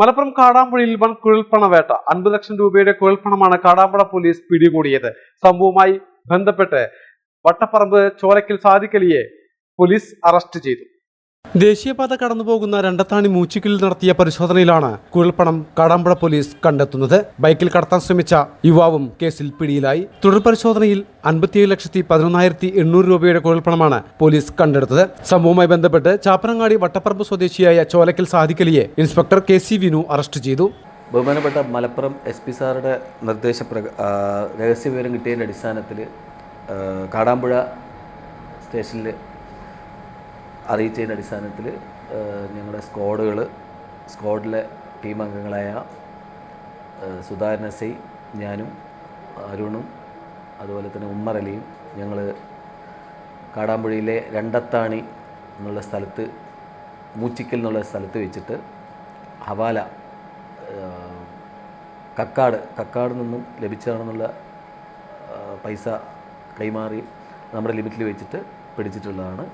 മലപ്പുറം കാടാമ്പുഴയിൽ വൻ കുഴൽപ്പണവേട്ട 50 ലക്ഷം രൂപയുടെ കുഴൽപ്പണമാണ് കാടാമ്പുഴ പോലീസ് പിടികൂടിയത്. സംഭവവുമായി ബന്ധപ്പെട്ട് വട്ടപ്പറമ്പ് ചോലക്കൽ സാദിഖലിയെ പോലീസ് അറസ്റ്റ് ചെയ്തു. ദേശീയപാത കടന്നുപോകുന്ന രണ്ടത്താണി മൂച്ചിക്കലിൽ നടത്തിയ പരിശോധനയിലാണ് കുഴൽപ്പണം കാടാമ്പുഴ പോലീസ് കണ്ടെത്തുന്നത്. ബൈക്കിൽ കടത്താൻ ശ്രമിച്ച യുവാവും കേസിൽ പിടിയിലായി. തുടർ പരിശോധനയിൽ 57,11,800 രൂപയുടെ കുഴൽപ്പണമാണ് പോലീസ് കണ്ടെടുത്തത്. സംഭവവുമായി ബന്ധപ്പെട്ട് ചാപ്പനങ്ങാടി വട്ടപ്പറമ്പ് സ്വദേശിയായ ചോലക്കൽ സാദിഖലിയെ ഇൻസ്പെക്ടർ KC വിനു അറസ്റ്റ് ചെയ്തു. ബഹുമാനപ്പെട്ട മലപ്പുറം SP സാറുടെ രഹസ്യവിവരം കിട്ടിയതിൻ്റെ അടിസ്ഥാനത്തിൽ കാടാമ്പുഴ സ്റ്റേഷനിൽ അറിയിച്ചതിൻ്റെ അടിസ്ഥാനത്തിൽ ഞങ്ങളുടെ സ്ക്വാഡിലെ ടീം അംഗങ്ങളായ സുധാകരൻ SI, ഞാനും അരുണും അതുപോലെ തന്നെ ഉമ്മർ അലിയും ഞങ്ങൾ കാടാമ്പുഴയിലെ രണ്ടത്താണി എന്നുള്ള സ്ഥലത്ത് മൂച്ചിക്കൽ എന്നുള്ള സ്ഥലത്ത് വെച്ചിട്ട് ഹവാല കക്കാട് നിന്നും ലഭിച്ചതാണെന്നുള്ള പൈസ കൈമാറി നമ്മുടെ ലിമിറ്റിൽ വെച്ചിട്ട് പിടിച്ചിട്ടുള്ളതാണ്.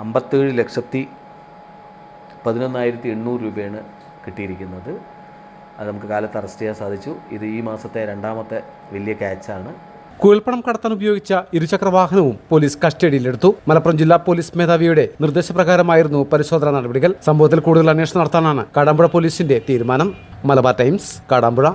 57,11,800 രൂപയാണ് കിട്ടിയിരിക്കുന്നത്. അത് നമുക്ക് കാലത്ത് അറസ്റ്റ് ചെയ്യാൻ സാധിച്ചു. ഇത് ഈ മാസത്തെ രണ്ടാമത്തെ വലിയ ക്യാച്ചാണ്. കുഴൽപ്പണം കടത്താൻ ഉപയോഗിച്ച ഇരുചക്ര വാഹനവും പോലീസ് കസ്റ്റഡിയിലെടുത്തു. മലപ്പുറം ജില്ലാ പോലീസ് മേധാവിയുടെ നിർദ്ദേശപ്രകാരമായിരുന്നു പരിശോധനാ നടപടികൾ. സംഭവത്തിൽ കൂടുതൽ അന്വേഷണം നടത്താനാണ് കാടാമ്പുഴ പോലീസിന്റെ തീരുമാനം. മലബാർ ടൈംസ്, കാടാമ്പുഴ.